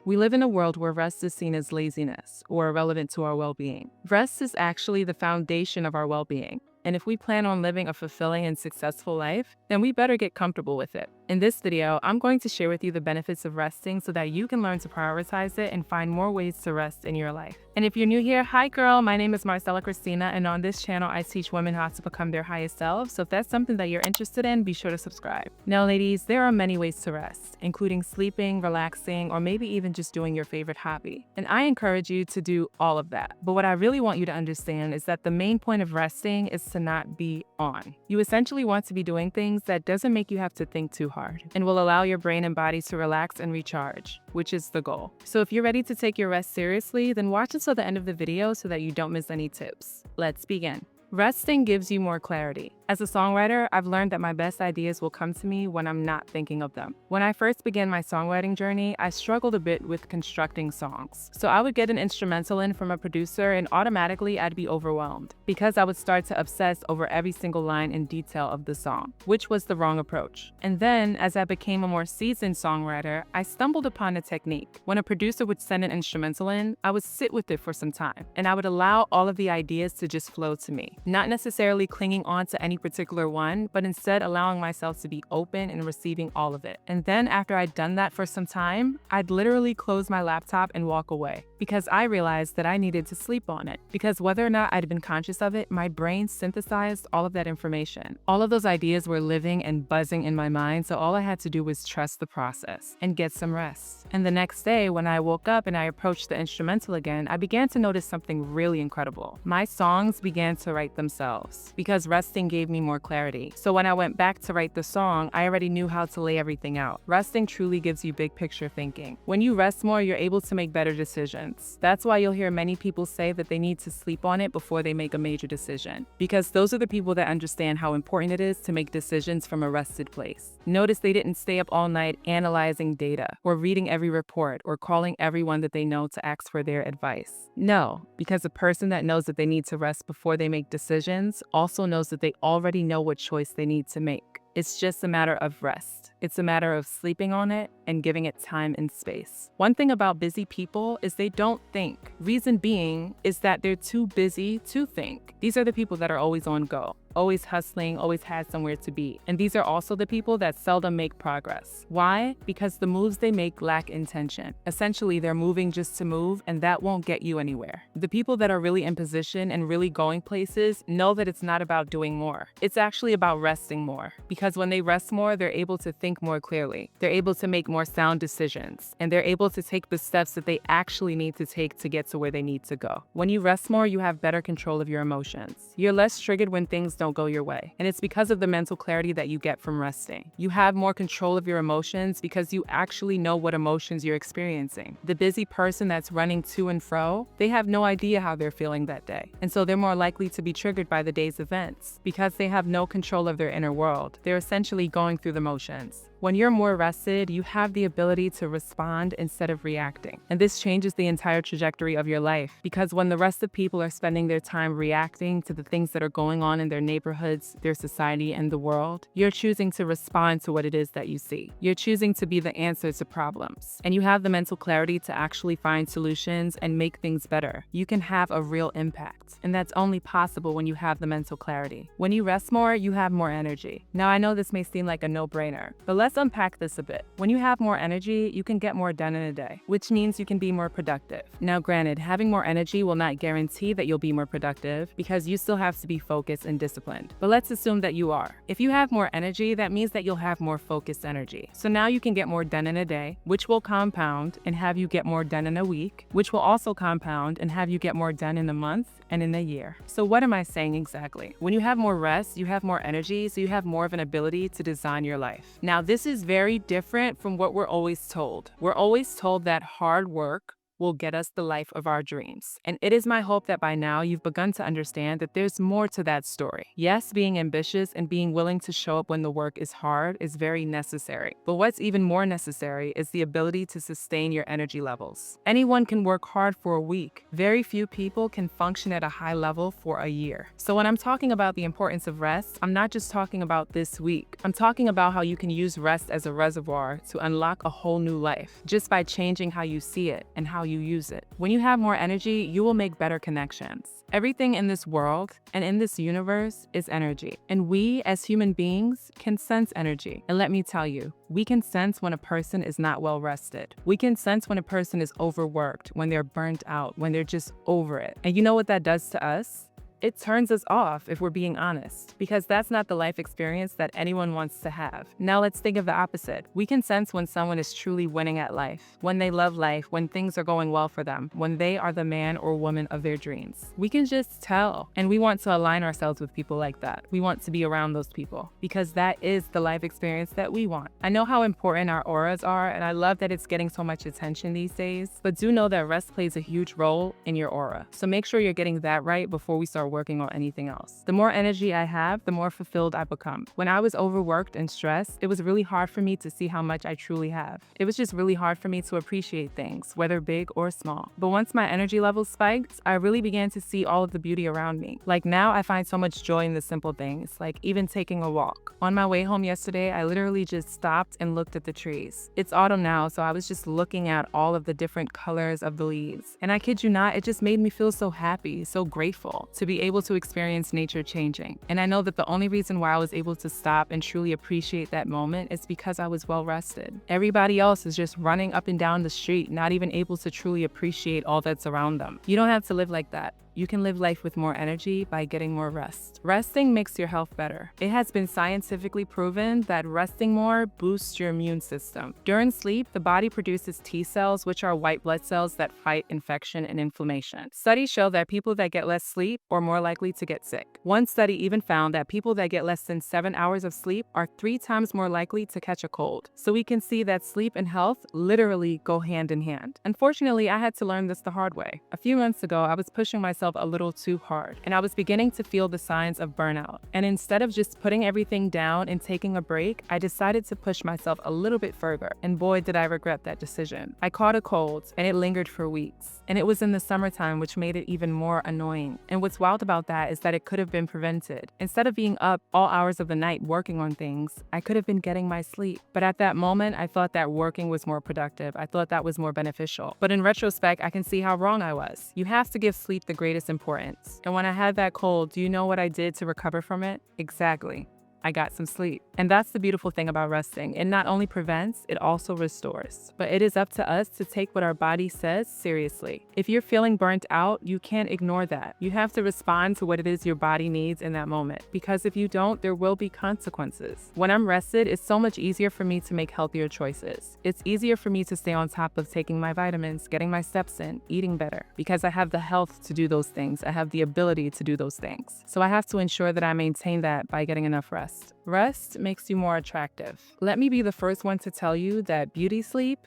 We live in a world where rest is seen as laziness or irrelevant to our well-being. Rest is actually the foundation of our well-being. And if we plan on living a fulfilling and successful life, then we better get comfortable with it. In this video, I'm going to share with you the benefits of resting so that you can learn to prioritize it and find more ways to rest in your life. And if you're new here, hi girl, my name is Marsella Christina, and on this channel, I teach women how to become their highest selves. So if that's something that you're interested in, be sure to subscribe. Now, ladies, there are many ways to rest, including sleeping, relaxing, or maybe even just doing your favorite hobby. And I encourage you to do all of that. But what I really want you to understand is that the main point of resting is to not be on. You essentially want to be doing things that doesn't make you have to think too hard and will allow your brain and body to relax and recharge, which is the goal. So if you're ready to take your rest seriously, then watch until the end of the video so that you don't miss any tips. Let's begin. Resting gives you more clarity. As a songwriter, I've learned that my best ideas will come to me when I'm not thinking of them. When I first began my songwriting journey, I struggled a bit with constructing songs. So I would get an instrumental in from a producer and automatically I'd be overwhelmed because I would start to obsess over every single line and detail of the song, which was the wrong approach. And then, as I became a more seasoned songwriter, I stumbled upon a technique. When a producer would send an instrumental in, I would sit with it for some time and I would allow all of the ideas to just flow to me, not necessarily clinging on to any particular one, but instead allowing myself to be open and receiving all of it. And then after I'd done that for some time, I'd literally close my laptop and walk away because I realized that I needed to sleep on it. Because whether or not I'd been conscious of it, my brain synthesized all of that information. All of those ideas were living and buzzing in my mind, so all I had to do was trust the process and get some rest. And the next day, when I woke up and I approached the instrumental again, I began to notice something really incredible. My songs began to write themselves because resting gave me more clarity. So when I went back to write the song, I already knew how to lay everything out. Resting truly gives you big picture thinking. When you rest more, you're able to make better decisions. That's why you'll hear many people say that they need to sleep on it before they make a major decision, because those are the people that understand how important it is to make decisions from a rested place. Notice they didn't stay up all night analyzing data or reading every report or calling everyone that they know to ask for their advice. No, because a person that knows that they need to rest before they make decisions also knows that they already know what choice they need to make. It's just a matter of rest. It's a matter of sleeping on it and giving it time and space. One thing about busy people is they don't think. Reason being is that they're too busy to think. These are the people that are always on go, always hustling, always had somewhere to be. And these are also the people that seldom make progress. Why? Because the moves they make lack intention. Essentially, they're moving just to move, and that won't get you anywhere. The people that are really in position and really going places know that it's not about doing more. It's actually about resting more. Because when they rest more, they're able to think more clearly. They're able to make more sound decisions, and they're able to take the steps that they actually need to take to get to where they need to go. When you rest more, you have better control of your emotions. You're less triggered when things don't go your way. And it's because of the mental clarity that you get from resting. You have more control of your emotions because you actually know what emotions you're experiencing. The busy person that's running to and fro, they have no idea how they're feeling that day. And so they're more likely to be triggered by the day's events because they have no control of their inner world. They're essentially going through the motions. When you're more rested, you have the ability to respond instead of reacting. And this changes the entire trajectory of your life, because when the rest of people are spending their time reacting to the things that are going on in their neighborhoods, their society, and the world, you're choosing to respond to what it is that you see. You're choosing to be the answer to problems. And you have the mental clarity to actually find solutions and make things better. You can have a real impact. And that's only possible when you have the mental clarity. When you rest more, you have more energy. Now, I know this may seem like a no-brainer, but let's unpack this a bit. When you have more energy, you can get more done in a day, which means you can be more productive. Now, granted, having more energy will not guarantee that you'll be more productive because you still have to be focused and disciplined. But let's assume that you are. If you have more energy, that means that you'll have more focused energy. So now you can get more done in a day, which will compound and have you get more done in a week, which will also compound and have you get more done in a month and in a year. So what am I saying exactly? When you have more rest, you have more energy, so you have more of an ability to design your life. Now, this is very different from what we're always told. We're always told that hard work will get us the life of our dreams. And it is my hope that by now you've begun to understand that there's more to that story. Yes, being ambitious and being willing to show up when the work is hard is very necessary. But what's even more necessary is the ability to sustain your energy levels. Anyone can work hard for a week. Very few people can function at a high level for a year. So when I'm talking about the importance of rest, I'm not just talking about this week. I'm talking about how you can use rest as a reservoir to unlock a whole new life just by changing how you see it and how you use it. When you have more energy, you will make better connections. Everything in this world and in this universe is energy. And we, as human beings, can sense energy. And let me tell you, we can sense when a person is not well rested. We can sense when a person is overworked, when they're burnt out, when they're just over it. And you know what that does to us? It turns us off if we're being honest, because that's not the life experience that anyone wants to have. Now let's think of the opposite. We can sense when someone is truly winning at life, when they love life, when things are going well for them, when they are the man or woman of their dreams. We can just tell, and we want to align ourselves with people like that. We want to be around those people because that is the life experience that we want. I know how important our auras are, and I love that it's getting so much attention these days, but do know that rest plays a huge role in your aura. So make sure you're getting that right before we start working on anything else. The more energy I have, the more fulfilled I become. When I was overworked and stressed, it was really hard for me to see how much I truly have. It was just really hard for me to appreciate things, whether big or small. But once my energy levels spiked, I really began to see all of the beauty around me. Like now, I find so much joy in the simple things, like even taking a walk. On my way home yesterday, I literally just stopped and looked at the trees. It's autumn now, so I was just looking at all of the different colors of the leaves. And I kid you not, it just made me feel so happy, so grateful to be able to experience nature changing. And I know that the only reason why I was able to stop and truly appreciate that moment is because I was well rested. Everybody else is just running up and down the street, not even able to truly appreciate all that's around them. You don't have to live like that. You can live life with more energy by getting more rest. Resting makes your health better. It has been scientifically proven that resting more boosts your immune system. During sleep, the body produces T cells, which are white blood cells that fight infection and inflammation. Studies show that people that get less sleep are more likely to get sick. One study even found that people that get less than 7 hours of sleep are 3 times more likely to catch a cold. So we can see that sleep and health literally go hand in hand. Unfortunately, I had to learn this the hard way. A few months ago, I was pushing myself a little too hard, and I was beginning to feel the signs of burnout. And instead of just putting everything down and taking a break, I decided to push myself a little bit further. And boy, did I regret that decision. I caught a cold, and it lingered for weeks. And it was in the summertime, which made it even more annoying. And what's wild about that is that it could have been prevented. Instead of being up all hours of the night working on things, I could have been getting my sleep. But at that moment, I thought that working was more productive. I thought that was more beneficial. But in retrospect, I can see how wrong I was. You have to give sleep the greatest importance. And when I had that cold, do you know what I did to recover from it? Exactly. I got some sleep. And that's the beautiful thing about resting. It not only prevents, it also restores. But it is up to us to take what our body says seriously. If you're feeling burnt out, you can't ignore that. You have to respond to what it is your body needs in that moment. Because if you don't, there will be consequences. When I'm rested, it's so much easier for me to make healthier choices. It's easier for me to stay on top of taking my vitamins, getting my steps in, eating better. Because I have the health to do those things. I have the ability to do those things. So I have to ensure that I maintain that by getting enough rest. Rest makes you more attractive. Let me be the first one to tell you that beauty sleep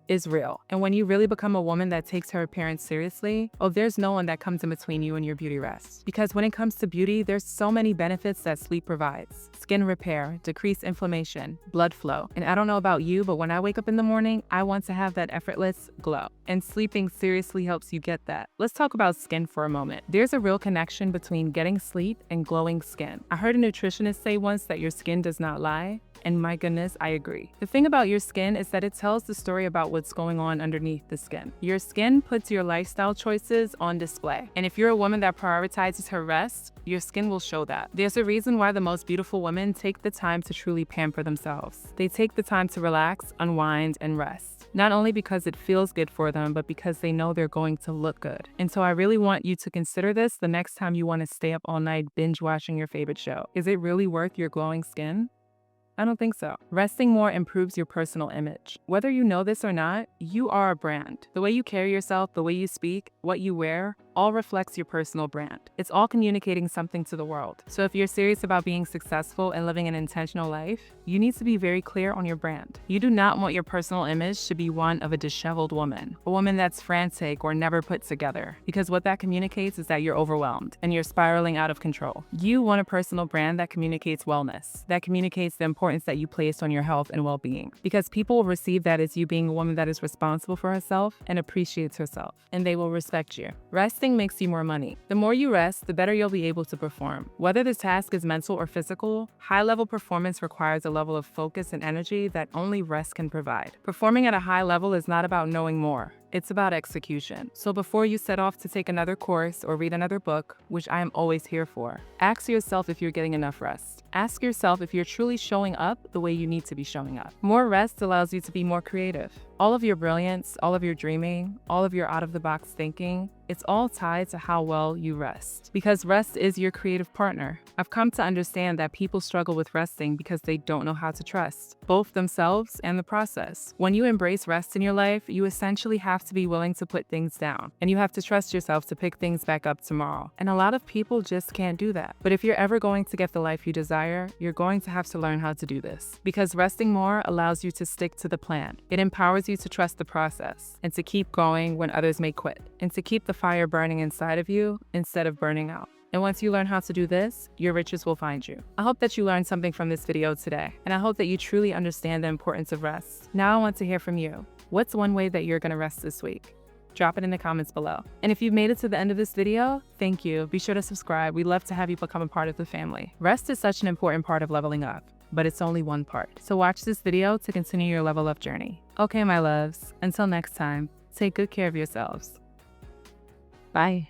is real. And when you really become a woman that takes her appearance seriously, there's no one that comes in between you and your beauty rest. Because when it comes to beauty, there's so many benefits that sleep provides. Skin repair, decreased inflammation, blood flow. And I don't know about you, but when I wake up in the morning, I want to have that effortless glow. And sleeping seriously helps you get that. Let's talk about skin for a moment. There's a real connection between getting sleep and glowing skin. I heard a nutritionist say once that your skin does not lie. And my goodness, I agree. The thing about your skin is that it tells the story about what's going on underneath the skin. Your skin puts your lifestyle choices on display. And if you're a woman that prioritizes her rest, your skin will show that. There's a reason why the most beautiful women take the time to truly pamper themselves. They take the time to relax, unwind, and rest. Not only because it feels good for them, but because they know they're going to look good. And so I really want you to consider this the next time you want to stay up all night binge watching your favorite show. Is it really worth your glowing skin? I don't think so. Resting more improves your personal image. Whether you know this or not, you are a brand. The way you carry yourself, the way you speak, what you wear, all reflects your personal brand. It's all communicating something to the world. So if you're serious about being successful and living an intentional life, you need to be very clear on your brand. You do not want your personal image to be one of a disheveled woman, a woman that's frantic or never put together, because what that communicates is that you're overwhelmed and you're spiraling out of control. You want a personal brand that communicates wellness, that communicates the importance that you place on your health and well-being, because people will receive that as you being a woman that is responsible for herself and appreciates herself, and they will respect you. Resting makes you more money. The more you rest, the better you'll be able to perform. Whether the task is mental or physical, high-level performance requires a level of focus and energy that only rest can provide. Performing at a high level is not about knowing more. It's about execution. So before you set off to take another course or read another book, which I am always here for, ask yourself if you're getting enough rest. Ask yourself if you're truly showing up the way you need to be showing up. More rest allows you to be more creative. All of your brilliance, all of your dreaming, all of your out-of-the-box thinking, it's all tied to how well you rest. Because rest is your creative partner. I've come to understand that people struggle with resting because they don't know how to trust both themselves and the process. When you embrace rest in your life, you essentially have to be willing to put things down, and you have to trust yourself to pick things back up tomorrow. And a lot of people just can't do that. But if you're ever going to get the life you desire, you're going to have to learn how to do this. Because resting more allows you to stick to the plan. It empowers you to trust the process and to keep going when others may quit, and to keep the fire burning inside of you instead of burning out. And once you learn how to do this, your riches will find you. I hope that you learned something from this video today, and I hope that you truly understand the importance of rest. Now I want to hear from you. What's one way that you're gonna rest this week? Drop it in the comments below. And if you've made it to the end of this video, thank you. Be sure to subscribe. We'd love to have you become a part of the family. Rest is such an important part of leveling up, but it's only one part. So watch this video to continue your level up journey. Okay, my loves, until next time, take good care of yourselves. Bye.